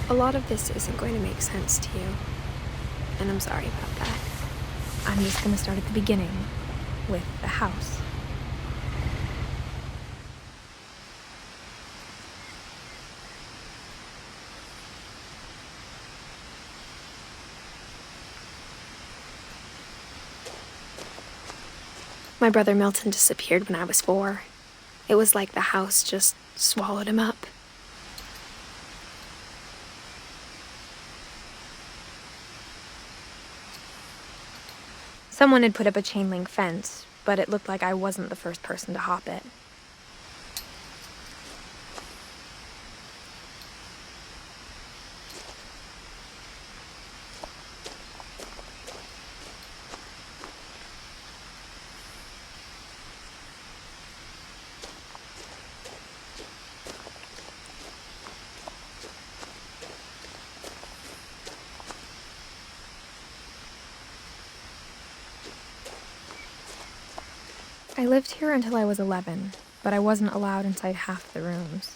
A lot of this isn't going to make sense to you, and I'm sorry about that. I'm just going to start at the beginning, with the house. My brother Milton disappeared when I was 4. It was like the house just swallowed him up. Someone had put up a chain link fence, but it looked like I wasn't the first person to hop it. I lived here until I was 11, but I wasn't allowed inside half the rooms.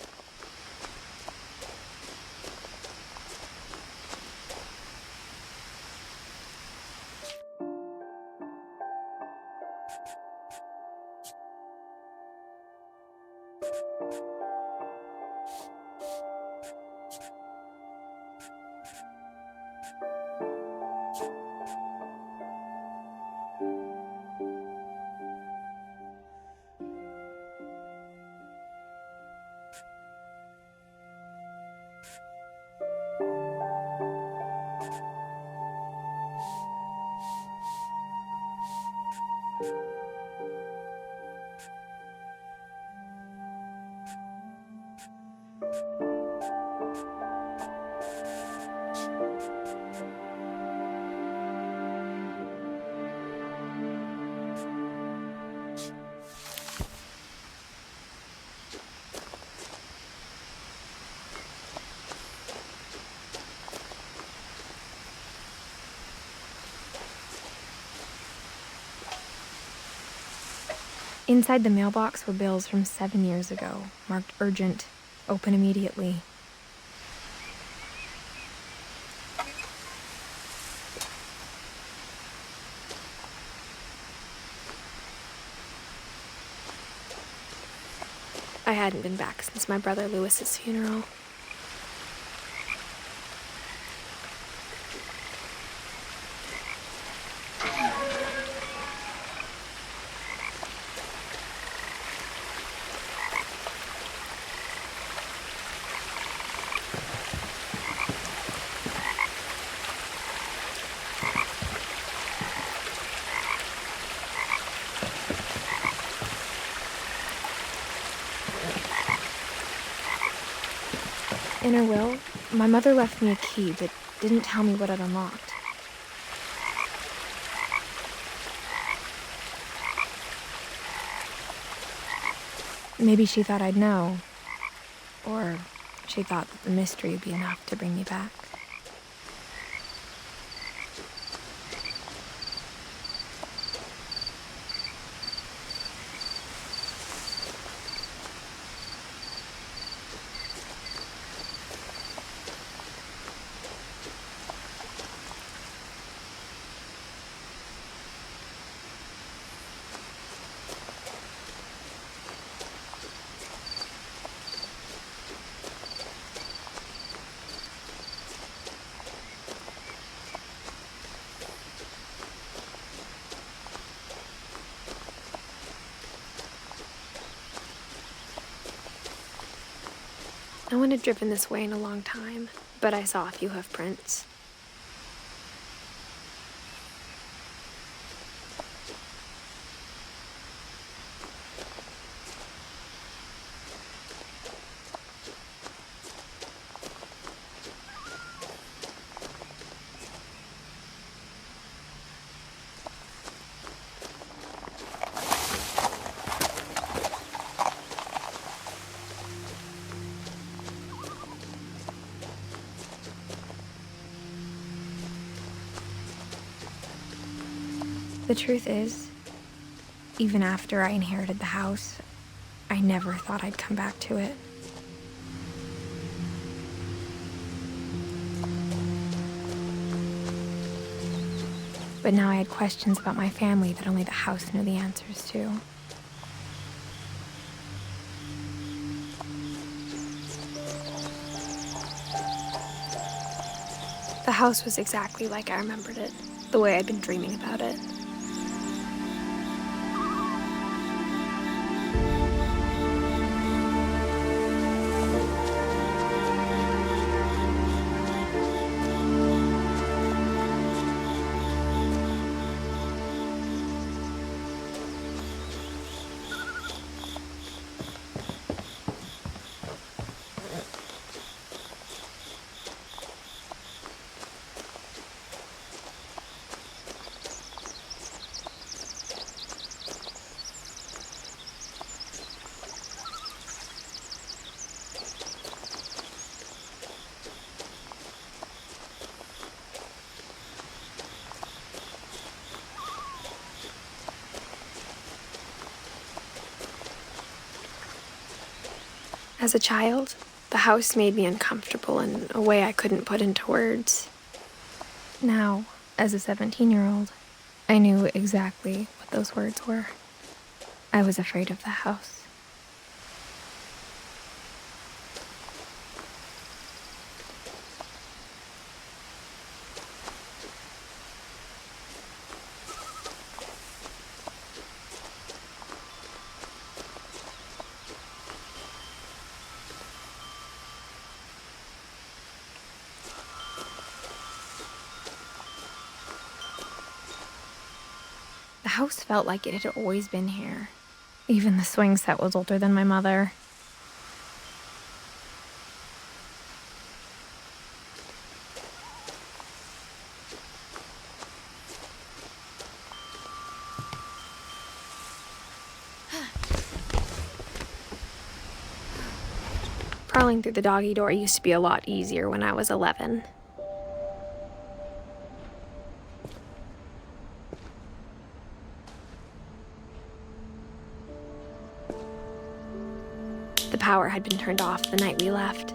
Inside the mailbox were bills from 7 years ago, marked urgent, open immediately. I hadn't been back since my brother Lewis's funeral. In her will, my mother left me a key, but didn't tell me what it unlocked. Maybe she thought I'd know, or she thought that the mystery would be enough to bring me back. No one had driven this way in a long time, but I saw a few hoof prints. The truth is, even after I inherited the house, I never thought I'd come back to it. But now I had questions about my family that only the house knew the answers to. The house was exactly like I remembered it, the way I'd been dreaming about it. As a child, the house made me uncomfortable in a way I couldn't put into words. Now, as a 17-year-old, I knew exactly what those words were. I was afraid of the house. The house felt like it had always been here. Even the swing set was older than my mother. Crawling through the doggy door used to be a lot easier when I was 11. The power had been turned off the night we left.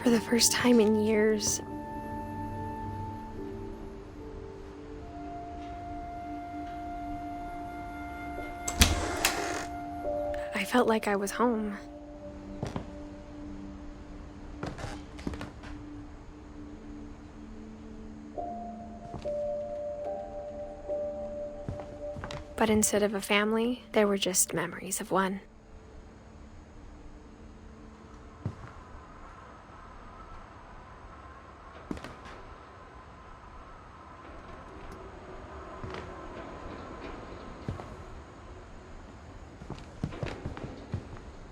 For the first time in years, I felt like I was home. But instead of a family, there were just memories of one.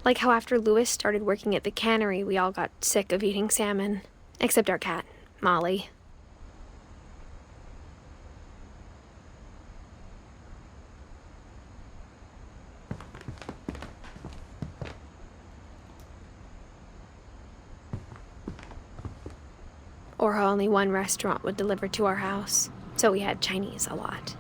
Like how after Lewis started working at the cannery, we all got sick of eating salmon. Except our cat, Molly. or how only one restaurant would deliver to our house, so we had Chinese a lot.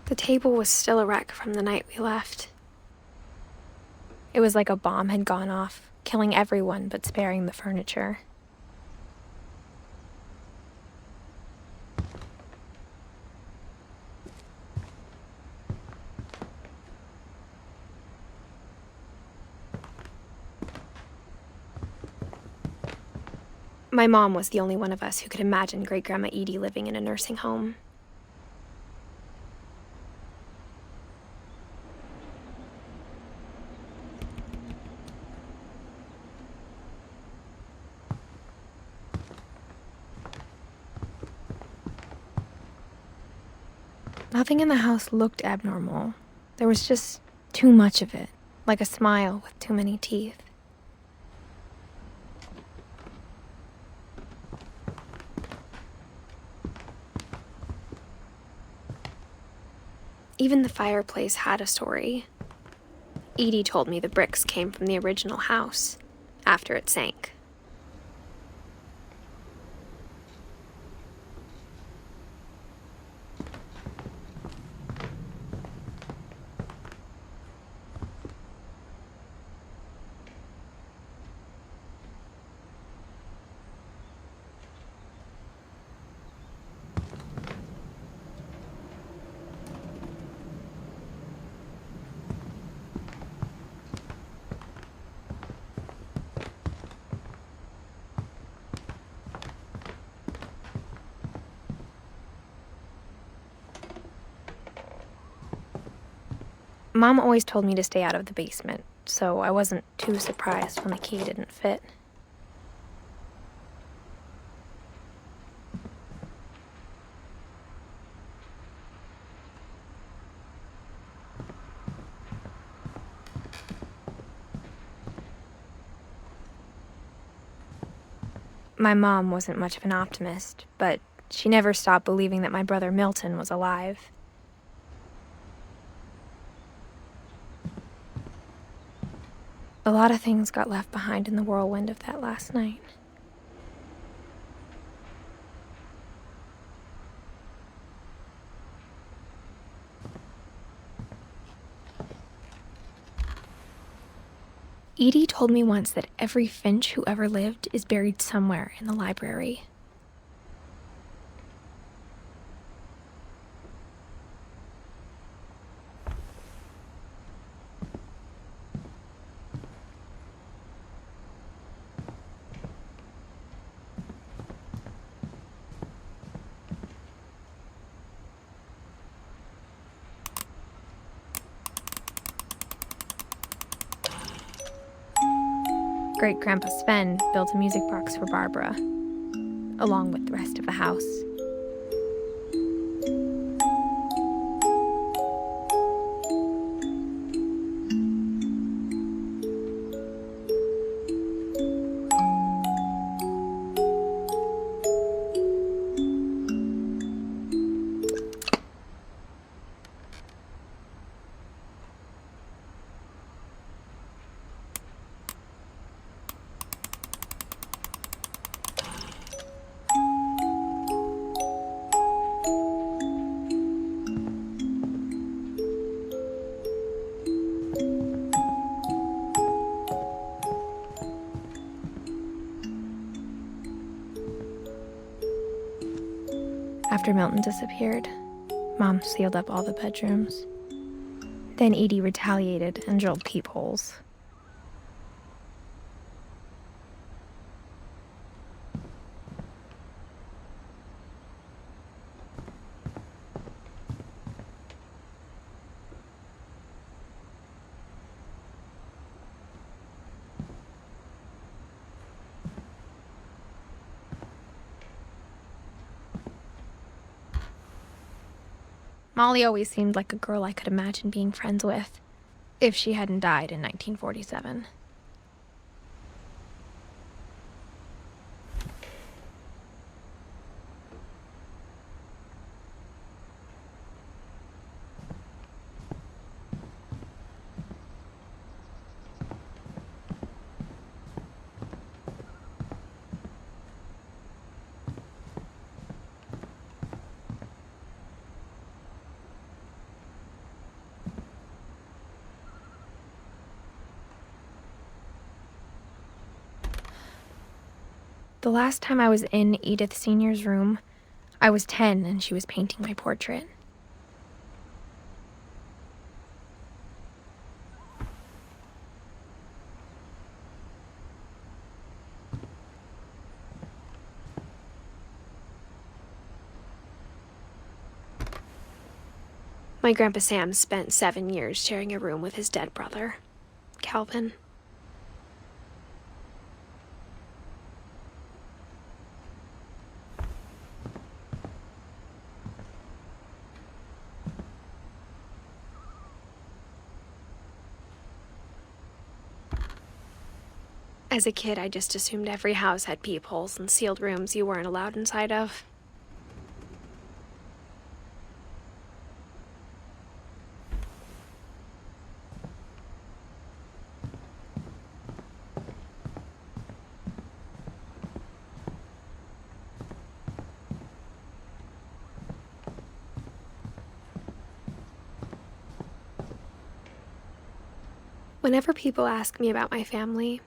The table was still a wreck from the night we left. It was like a bomb had gone off, killing everyone but sparing the furniture. My mom was the only one of us who could imagine Great-Grandma Edie living in a nursing home. Nothing in the house looked abnormal. There was just too much of it, like a smile with too many teeth. Even the fireplace had a story. Edie told me the bricks came from the original house, after it sank. Mom always told me to stay out of the basement, so I wasn't too surprised when the key didn't fit. My mom wasn't much of an optimist, but she never stopped believing that my brother Milton was alive. A lot of things got left behind in the whirlwind of that last night. Edie told me once that every Finch who ever lived is buried somewhere in the library. Great-Grandpa Sven built a music box for Barbara, along with the rest of the house. After Milton disappeared, Mom sealed up all the bedrooms. Then Edie retaliated and drilled peepholes. Molly always seemed like a girl I could imagine being friends with, if she hadn't died in 1947. The last time I was in Edith Sr.'s room, I was 10 and she was painting my portrait. My Grandpa Sam spent 7 years sharing a room with his dead brother, Calvin. As a kid, I just assumed every house had peepholes and sealed rooms you weren't allowed inside of. Whenever people ask me about my family,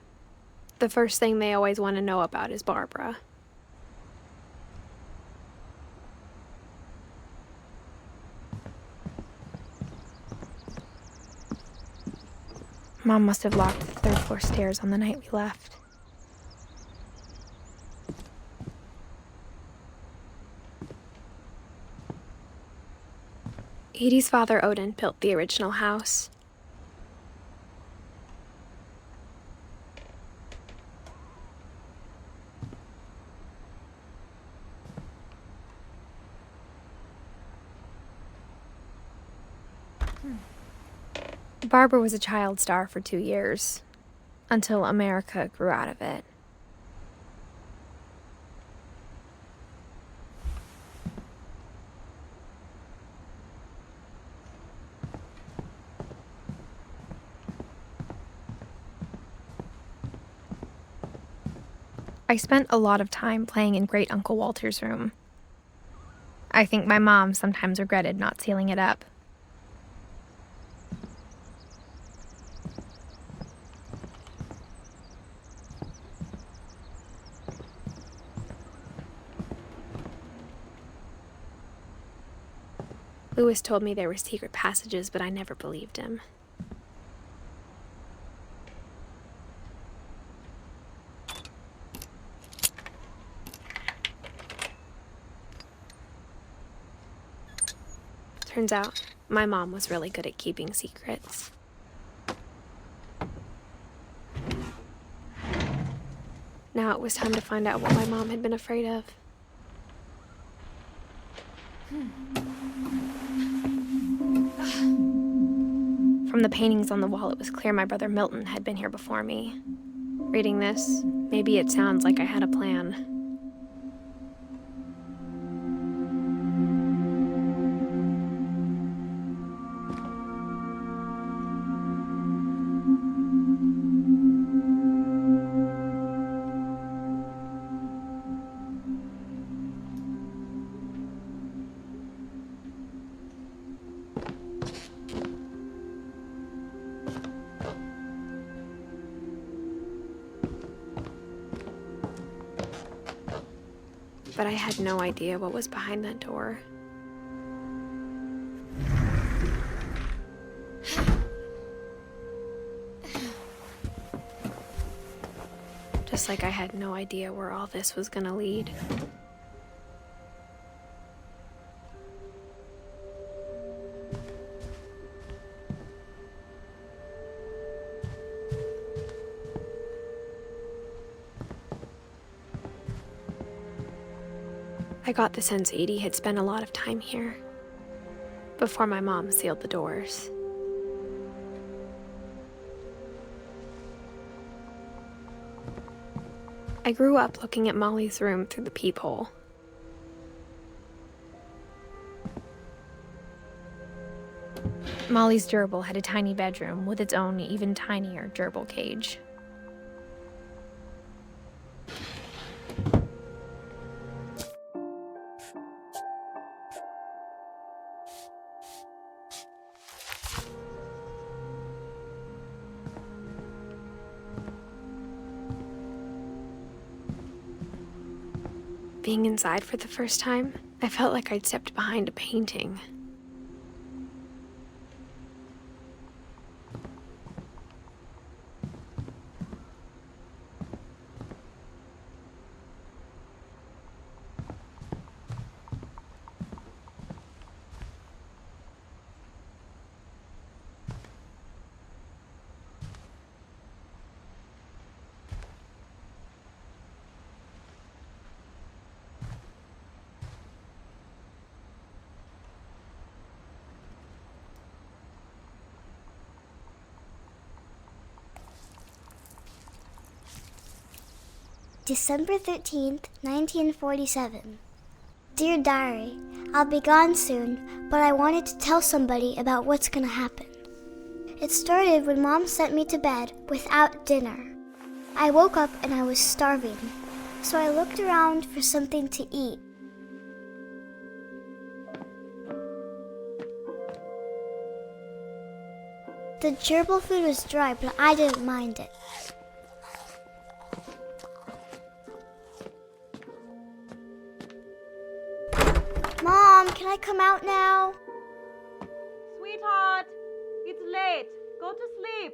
the first thing they always want to know about is Barbara. Mom must have locked the third-floor stairs on the night we left. Edie's father, Odin, built the original house. Barbara was a child star for 2 years, until America grew out of it. I spent a lot of time playing in Great Uncle Walter's room. I think my mom sometimes regretted not sealing it up. Lewis told me there were secret passages, but I never believed him. Turns out, my mom was really good at keeping secrets. Now it was time to find out what my mom had been afraid of. From the paintings on the wall, it was clear my brother Milton had been here before me. Reading this, maybe it sounds like I had a plan. But I had no idea what was behind that door. Just like I had no idea where all this was gonna lead. I got the sense Edie had spent a lot of time here, before my mom sealed the doors. I grew up looking at Molly's room through the peephole. Molly's gerbil had a tiny bedroom with its own even tinier gerbil cage. Being inside for the first time, I felt like I'd stepped behind a painting. December 13th, 1947. Dear Diary, I'll be gone soon, but I wanted to tell somebody about what's gonna happen. It started when Mom sent me to bed without dinner. I woke up and I was starving, so I looked around for something to eat. The gerbil food was dry, but I didn't mind it. Mom, can I come out now? Sweetheart, it's late. Go to sleep.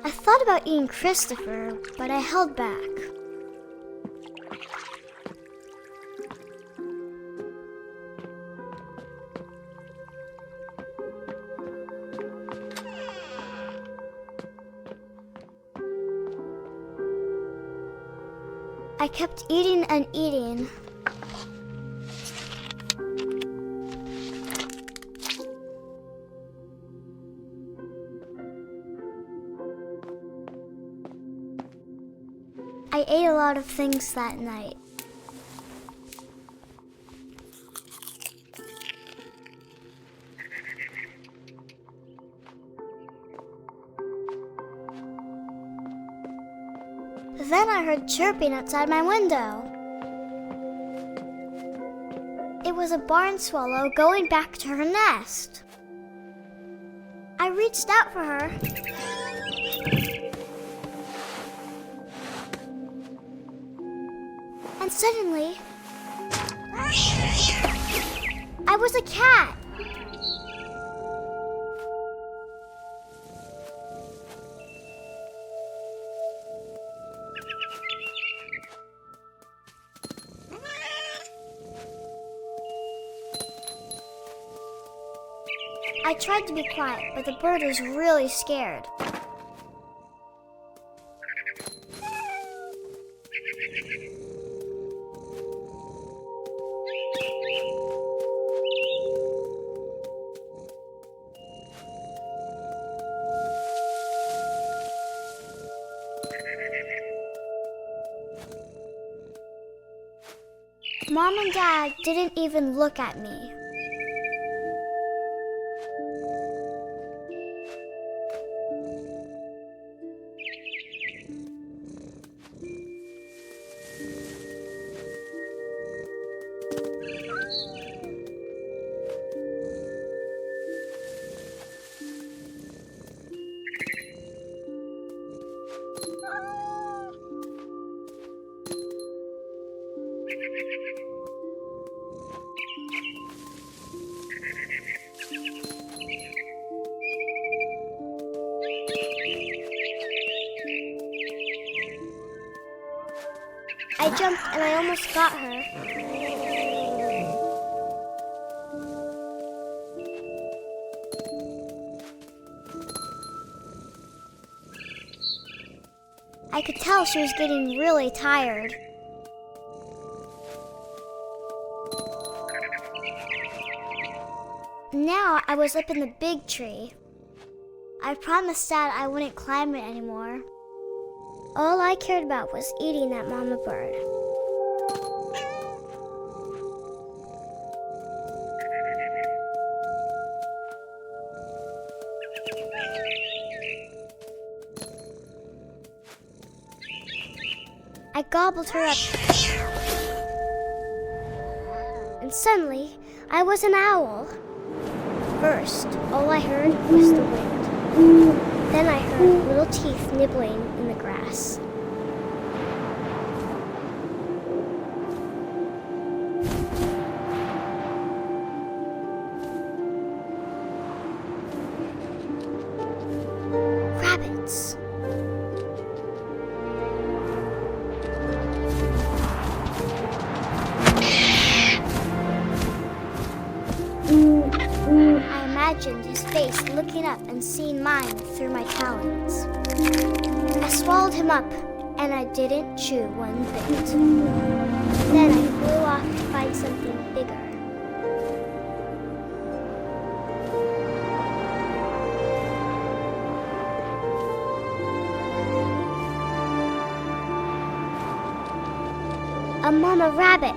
I thought about eating Christopher, but I held back. I kept eating and eating. I ate a lot of things that night. Then I heard chirping outside my window. It was a barn swallow going back to her nest. I reached out for her. And suddenly, I was a cat. I tried to be quiet, but the bird was really scared. Mom and Dad didn't even look at me. I jumped and I almost got her. I could tell she was getting really tired. Now I was up in the big tree. I promised Dad I wouldn't climb it anymore. All I cared about was eating that mama bird. I gobbled her up and suddenly I was an owl. First, all I heard was the wind. Then I heard little teeth nibbling in the grass. Rabbits. I imagined his face looking up and seeing mine through my talons. I swallowed him up, and I didn't chew one bit. Then I flew off to find something bigger. A mama rabbit.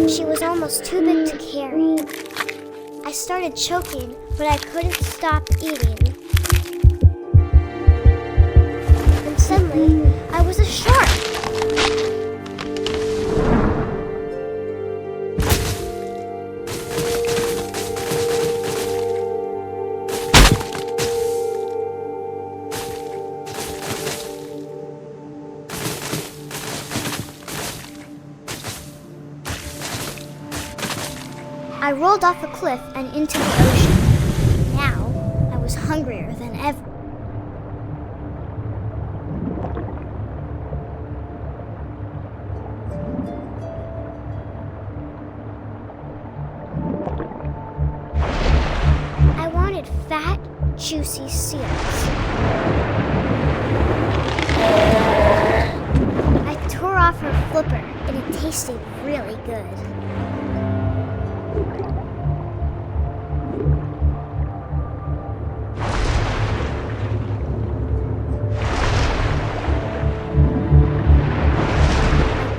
She was almost too big to carry. I started choking, but I couldn't stop eating. And suddenly, I was a shark. I rolled off a cliff and into the ocean. Now, I was hungrier than ever. I wanted fat, juicy seals. I tore off her flipper, and it tasted really good.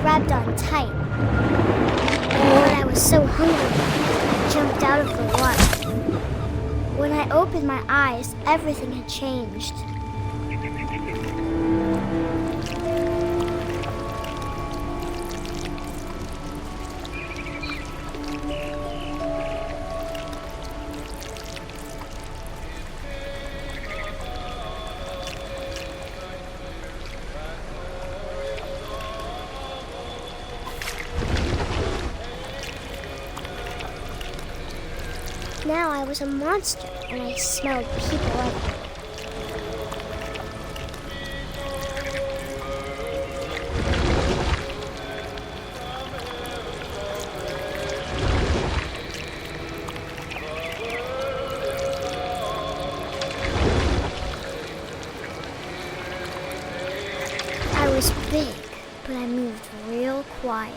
Grabbed on tight. But I was so hungry, I jumped out of the water. When I opened my eyes, everything had changed. Now I was a monster, and I smelled people everywhere. I was big, but I moved real quiet.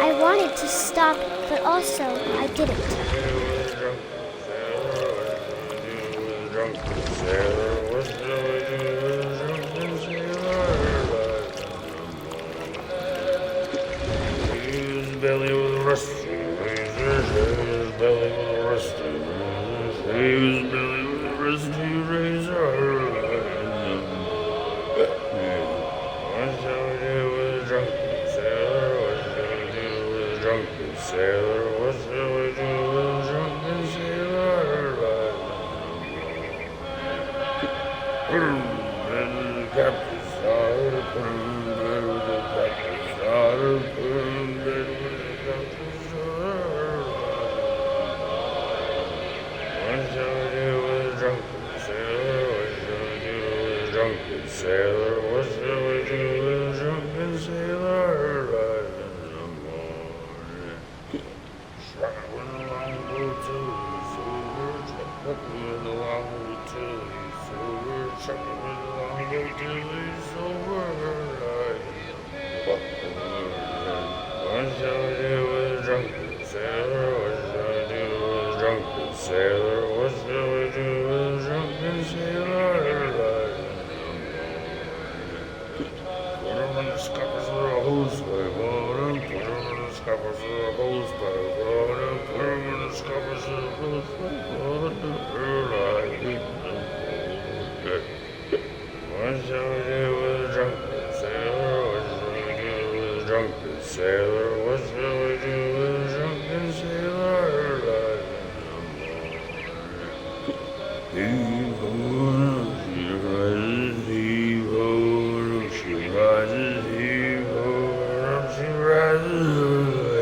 I wanted to stop, but also I didn't. Belly was rusty, his belly was rusty, his belly was rusty razor. What shall we do with a drunken sailor? What shall we do with a drunken sailor? What shall we do with a drunken sailor? The captain's daughter, put him in bed with the captain's daughter, put him in bed with the captain's daughter. What shall we do with a drunken sailor? What shall we do with a drunken sailor? What shall we do with a drunken sailor? Right in the morning, shot with a longboat to the silver with a long way till he's over. Trucking with a long way till he's over. What shall we do with a drunken sailor? What shall we do with a drunken sailor? What shall we do with a drunken sailor? Put him in the scuppers with a hose pipe on him. Put him in the scuppers with a hose pipe on him. Put him in the scuppers with a hose pipe on him. What shall we do with a drunken sailor? What shall we do with a drunken sailor? What shall we do with a drunken sailor? Heave-ho, she rises, heave-ho, she rises, heave-ho, she rises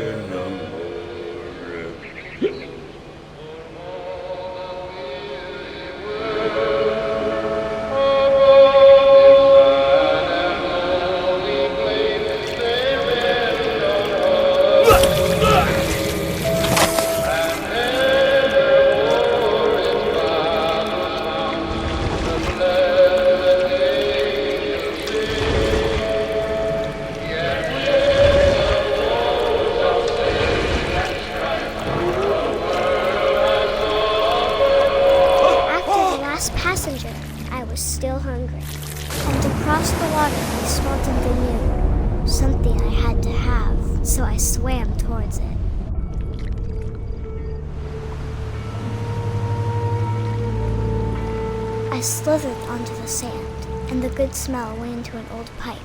in the morning. Passenger, I was still hungry. And across the water I smelled something new, something I had to have, so I swam towards it. I slithered onto the sand, and the good smell went into an old pipe.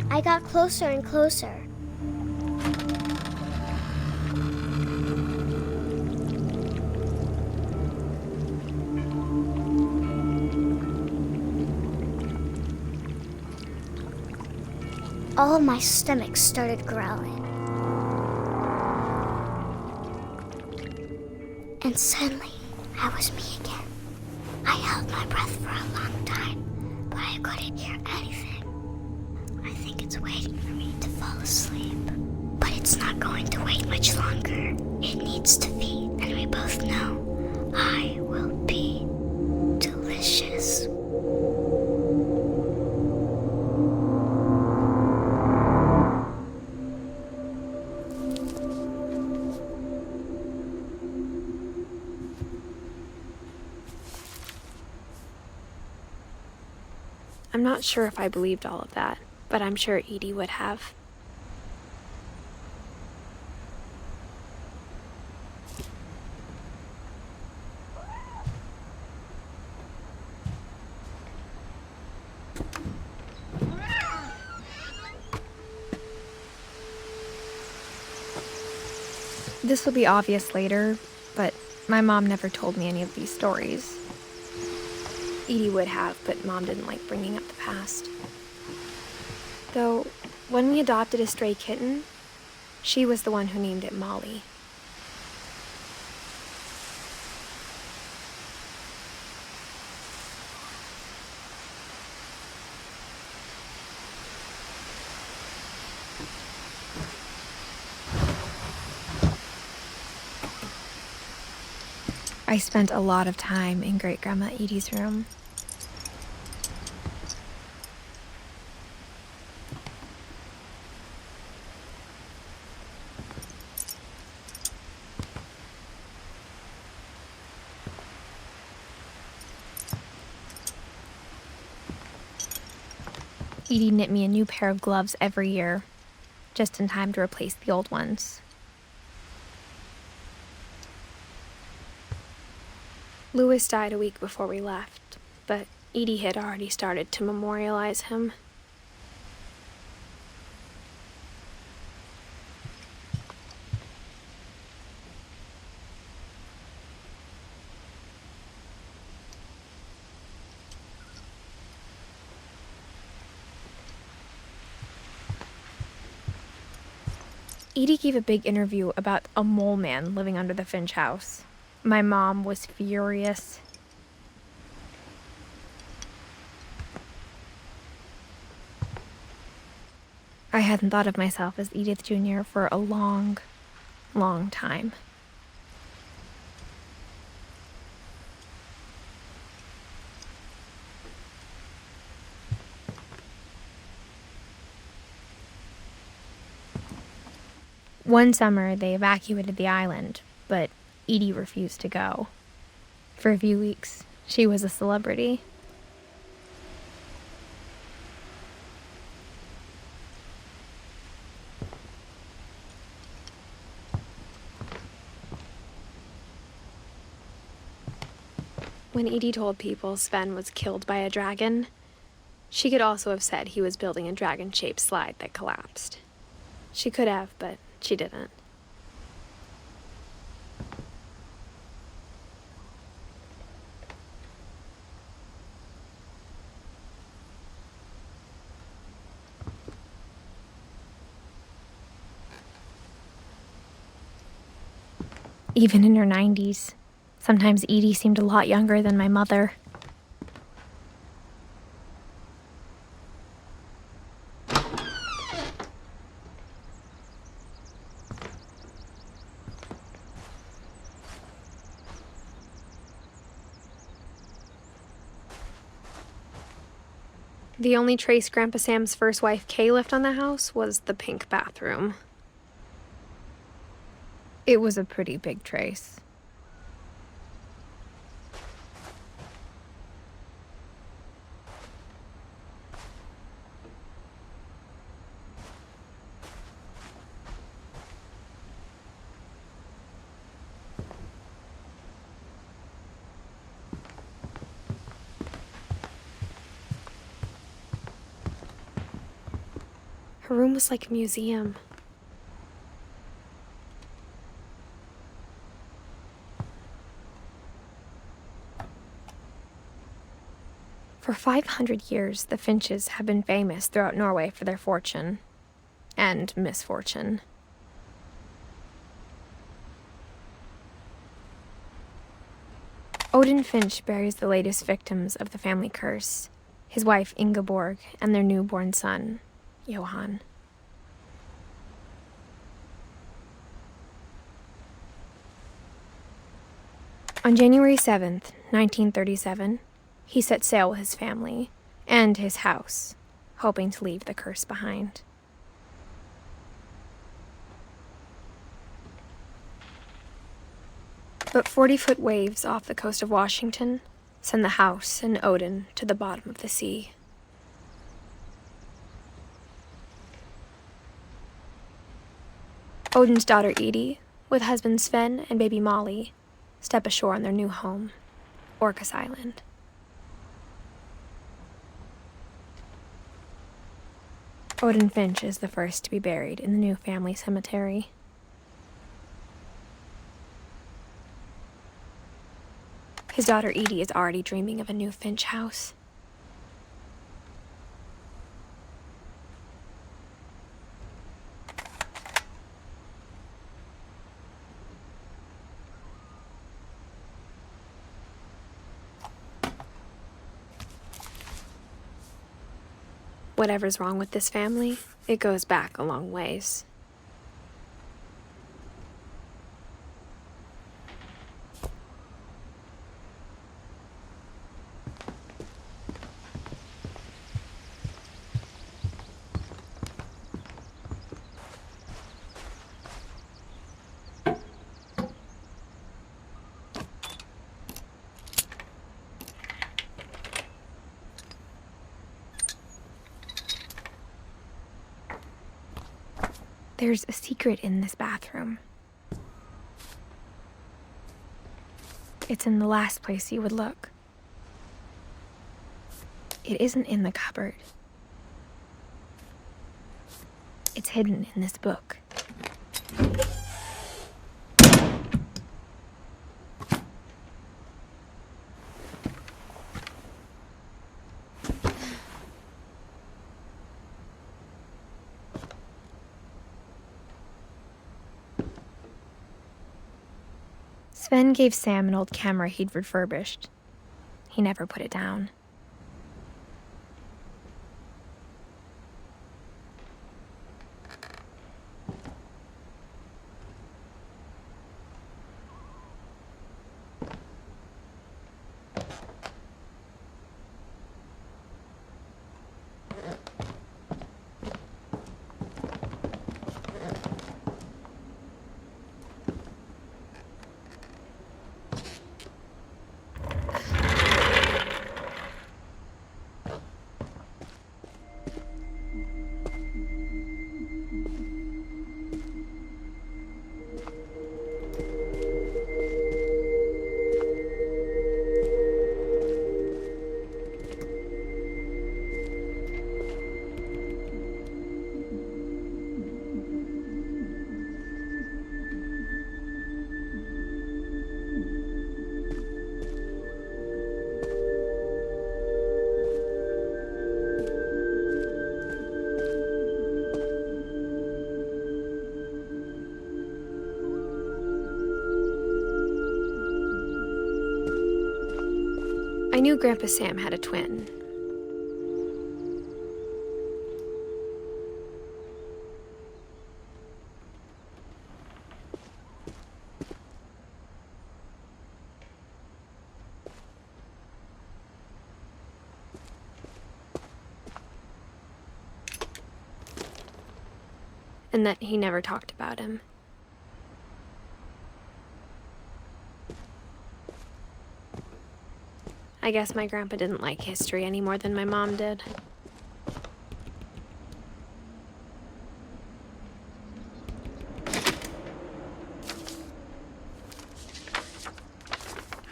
I got closer and closer. All of my stomach started growling. And suddenly, I was me again. I held my breath for a long time, but I couldn't hear anything. I think it's waiting for me to fall asleep. But it's not going to wait much longer. It needs to feed, and we both know I will be delicious. I'm not sure if I believed all of that, but I'm sure Edie would have. This will be obvious later, but my mom never told me any of these stories. Edie would have, but Mom didn't like bringing up the past. Though, when we adopted a stray kitten, she was the one who named it Molly. I spent a lot of time in Great-Grandma Edie's room. Edie knit me a new pair of gloves every year, just in time to replace the old ones. Louis died a week before we left, but Edie had already started to memorialize him. Edie gave a big interview about a mole man living under the Finch house. My mom was furious. I hadn't thought of myself as Edith Jr. for a long, long time. One summer, they evacuated the island, but Edie refused to go. For a few weeks, she was a celebrity. When Edie told people Sven was killed by a dragon, she could also have said he was building a dragon-shaped slide that collapsed. She could have, but she didn't. Even in her 90s, sometimes Edie seemed a lot younger than my mother. The only trace Grandpa Sam's first wife Kay left on the house was the pink bathroom. It was a pretty big trace. Her room was like a museum. For 500 years, the Finches have been famous throughout Norway for their fortune and misfortune. Odin Finch buries the latest victims of the family curse, his wife Ingeborg and their newborn son, Johan. On January 7th, 1937, he set sail with his family and his house, hoping to leave the curse behind. But 40-foot waves off the coast of Washington send the house and Odin to the bottom of the sea. Odin's daughter Edie, with husband Sven and baby Molly, step ashore on their new home, Orcas Island. Odin Finch is the first to be buried in the new family cemetery. His daughter Edie is already dreaming of a new Finch house. Whatever's wrong with this family, it goes back a long ways. There's a secret in this bathroom. It's in the last place you would look. It isn't in the cupboard. It's hidden in this book. Sven gave Sam an old camera he'd refurbished. He never put it down. I knew Grandpa Sam had a twin. And that he never talked about him. I guess my grandpa didn't like history any more than my mom did.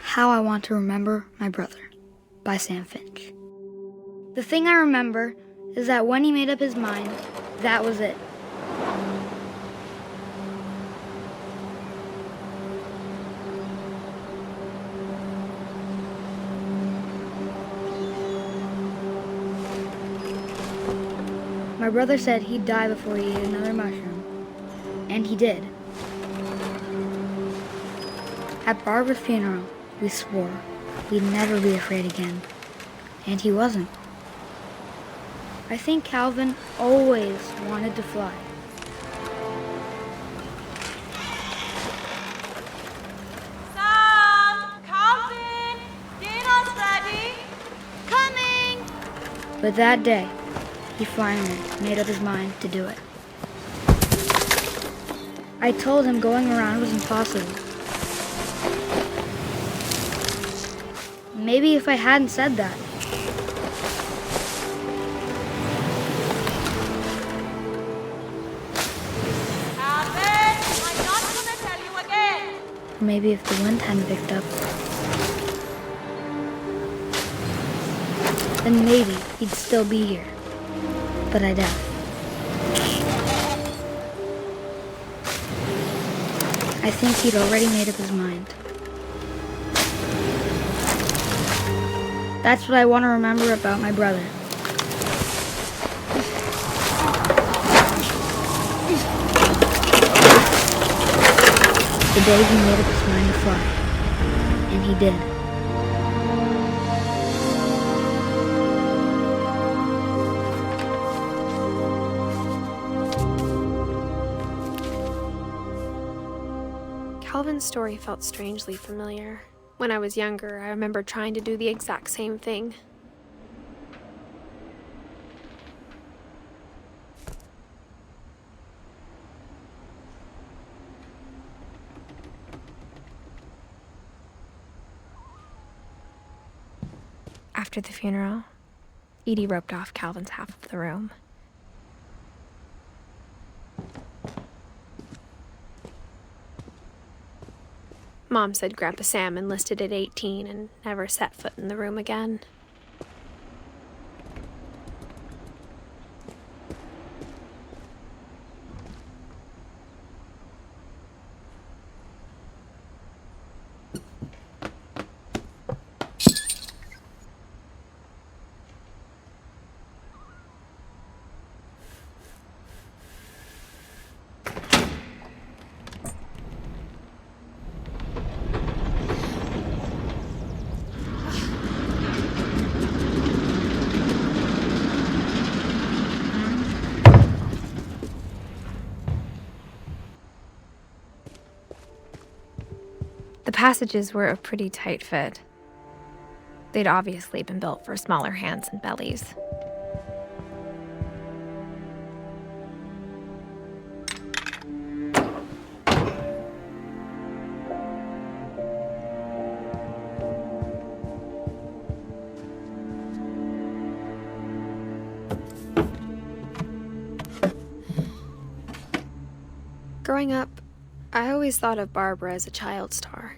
How I Want to Remember My Brother by Sam Finch. The thing I remember is that when he made up his mind, that was it. My brother said he'd die before he ate another mushroom, and he did. At Barbara's funeral, we swore we'd never be afraid again, and he wasn't. I think Calvin always wanted to fly. Sam! Calvin! Dinner's ready! Coming! But that day, he finally made up his mind to do it. I told him going around was impossible. Maybe if I hadn't said that. Calvin! I'm not gonna tell you again! Or maybe if the wind hadn't picked up. Then maybe he'd still be here. But I doubt. I think he'd already made up his mind. That's what I want to remember about my brother. The day he made up his mind to fly. And he did. Calvin's story felt strangely familiar. When I was younger, I remember trying to do the exact same thing. After the funeral, Edie roped off Calvin's half of the room. Mom said Grandpa Sam enlisted at 18 and never set foot in the room again. The passages were a pretty tight fit. They'd obviously been built for smaller hands and bellies. Growing up, I always thought of Barbara as a child star.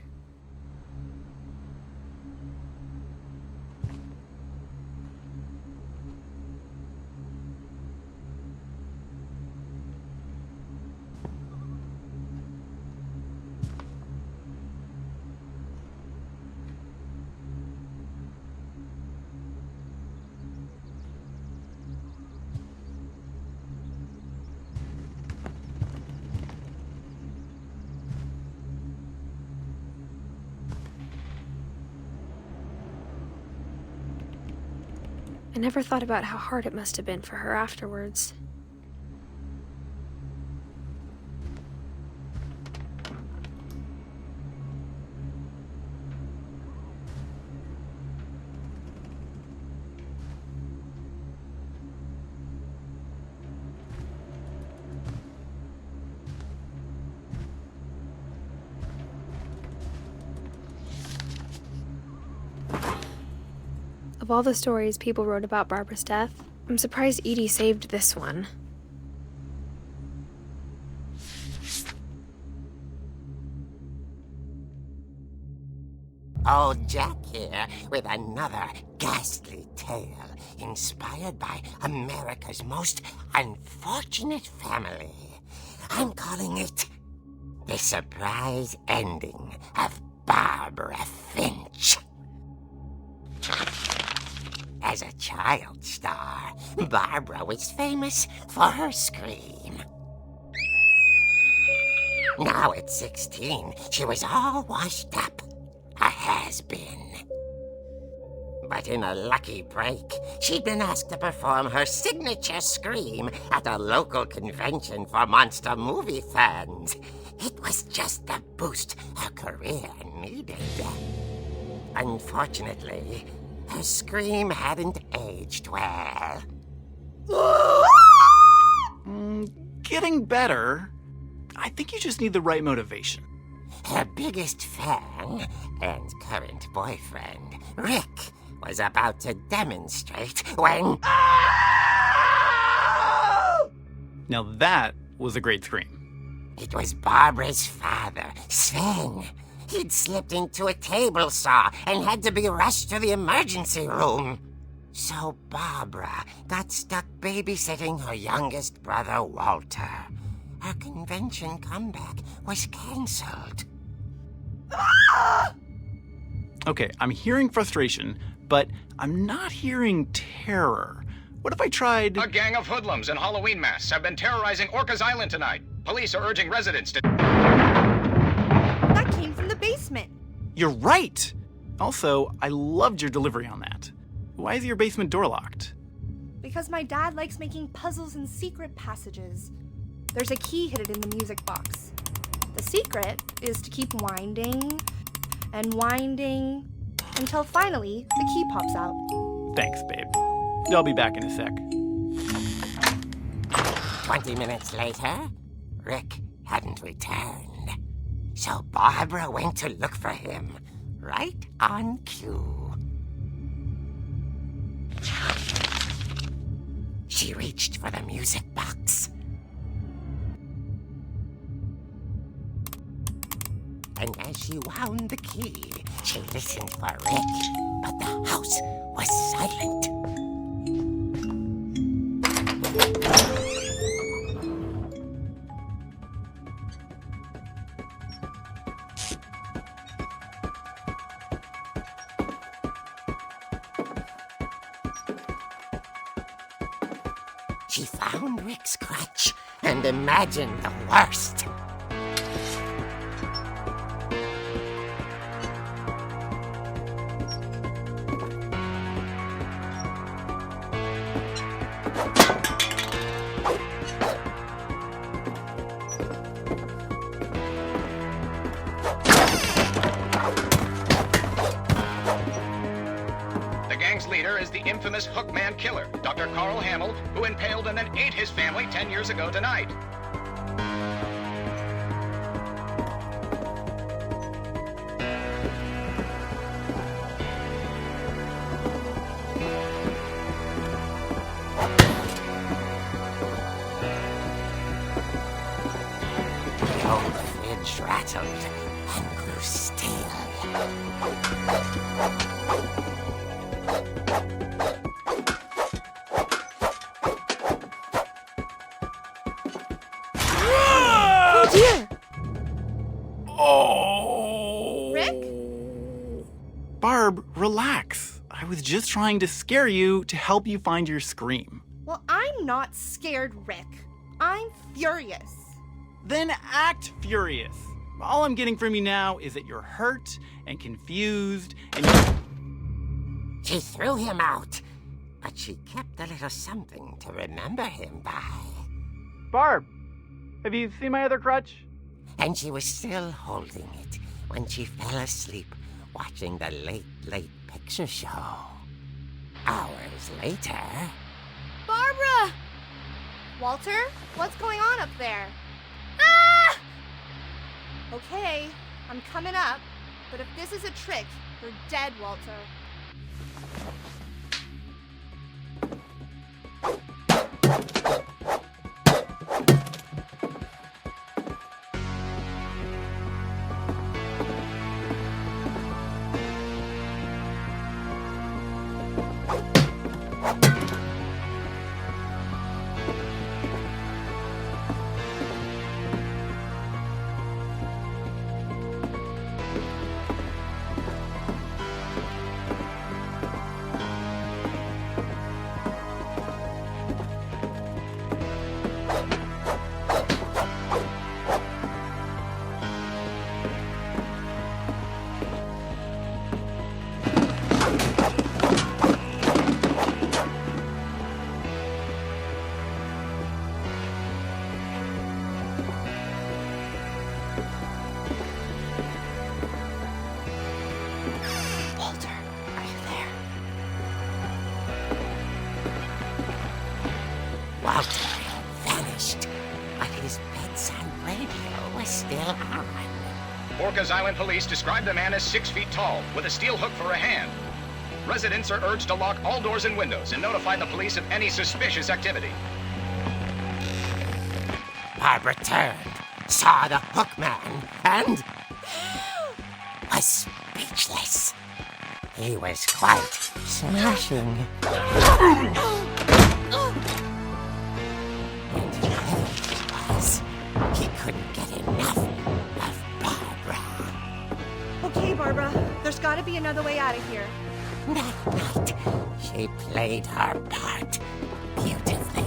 I never thought about how hard it must have been for her afterwards. Of all the stories people wrote about Barbara's death, I'm surprised Edie saved this one. Old Jack here with another ghastly tale inspired by America's most unfortunate family. I'm calling it The Surprise Ending of Barbara Finch. As a child star, Barbara was famous for her scream. Now at 16, she was all washed up, a has-been. But in a lucky break, she'd been asked to perform her signature scream at a local convention for monster movie fans. It was just the boost her career needed. Unfortunately, her scream hadn't aged well. Getting better. I think you just need the right motivation. Her biggest fan and current boyfriend, Rick, was about to demonstrate when... Now that was a great scream. It was Barbara's father, Sven. He'd slipped into a table saw and had to be rushed to the emergency room. So Barbara got stuck babysitting her youngest brother, Walter. Her convention comeback was cancelled. Okay, I'm hearing frustration, but I'm not hearing terror. What if I tried... A gang of hoodlums in Halloween masks have been terrorizing Orcas Island tonight. Police are urging residents to... That came from the basement. You're right! Also, I loved your delivery on that. Why is your basement door locked? Because my dad likes making puzzles and secret passages. There's a key hidden in the music box. The secret is to keep winding and winding until finally the key pops out. Thanks, babe. I'll be back in a sec. 20 minutes later, Rick hadn't returned. So Barbara went to look for him, right on cue. She reached for the music box. And as she wound the key, she listened for Rick, but the house was silent. She found Rick's crutch and imagined the worst. here is the infamous Hookman killer, Dr. Carl Hamill, who impaled and then ate his family 10 years ago tonight. The old fridge rattled and grew still. Oh dear! Oh! Rick? Barb, relax. I was just trying to scare you to help you find your scream. Well, I'm not scared, Rick. I'm furious. Then act furious. All I'm getting from you now is that you're hurt and confused and She threw him out, but she kept a little something to remember him by. Barb, have you seen my other crutch? And she was still holding it when she fell asleep watching the late picture show. Hours later... Barbara! Walter, what's going on up there? Ah! Okay, I'm coming up, but if this is a trick, you're dead, Walter. Walter had vanished, but his bedside radio was still on. Orcas Island police describe the man as 6 feet tall, with a steel hook for a hand. Residents are urged to lock all doors and windows and notify the police of any suspicious activity. Barbara turned, saw the Hookman, and was speechless. He was quite smashing. And there he was. He couldn't get enough of Barbara. Okay, Barbara, there's gotta be another way out of here. That night, she played her part beautifully.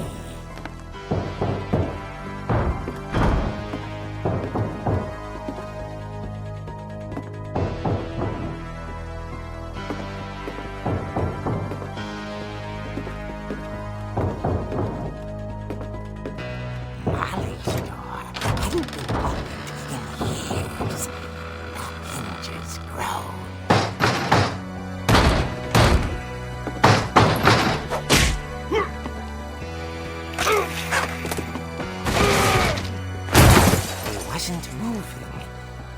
Molly's door hadn't been opened in years. The hinges groaned. He wasn't moving,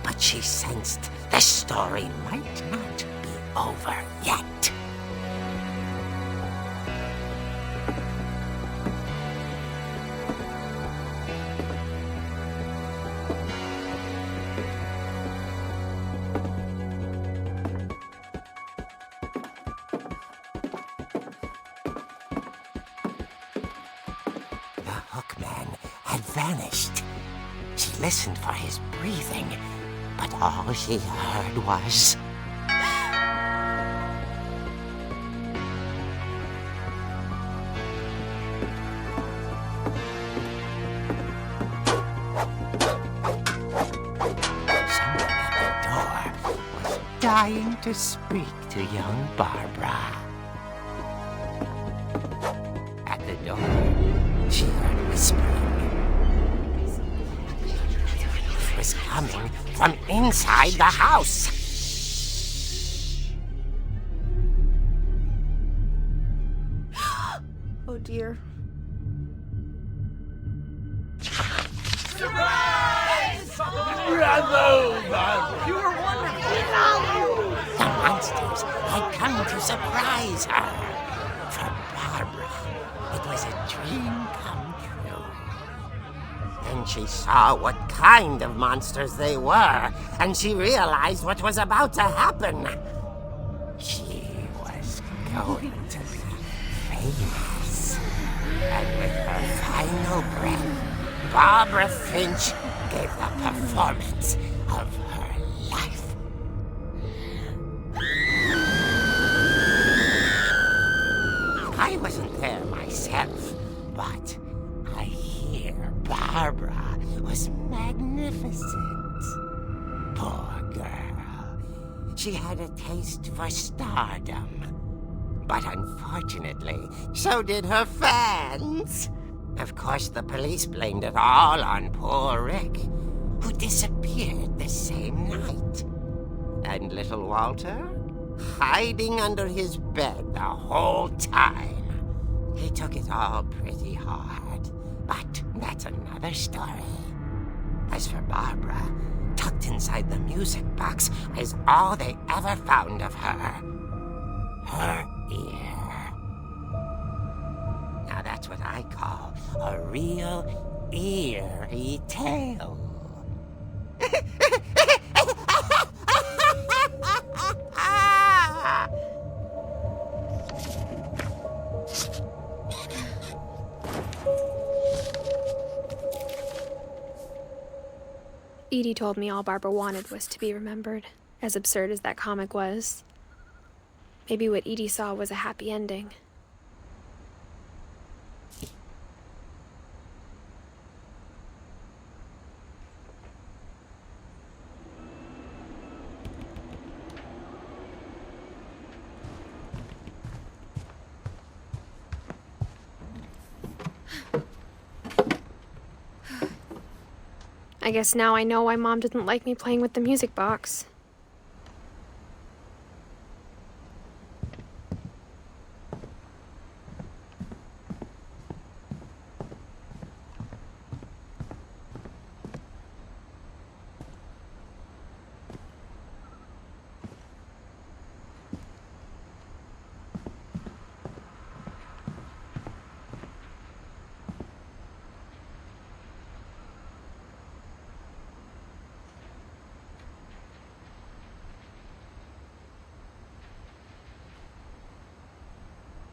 but she sensed the story might not be over yet. The Hookman had vanished. She listened for his breathing, but all she heard was... Someone at the door was dying to speak to young Barbara. At the door, she heard whispering. It was coming from inside the house. year. You were wonderful. The monsters had come to surprise her. For Barbara, it was a dream come true. Then she saw what kind of monsters they were, and she realized what was about to happen. She was going to be famous. And with her final breath, Barbara Finch gave the performance of her life. I wasn't there myself, but I hear Barbara was magnificent. Poor girl. She had a taste for stardom. But unfortunately, so did her fans. Of course, the police blamed it all on poor Rick, who disappeared the same night. And little Walter, hiding under his bed the whole time. He took it all pretty hard, but that's another story. As for Barbara, tucked inside the music box is all they ever found of her. Her ear. Now that's what I call a real eerie tale. Edie told me all Barbara wanted was to be remembered, as absurd as that comic was. Maybe what Edie saw was a happy ending. I guess now I know why Mom didn't like me playing with the music box.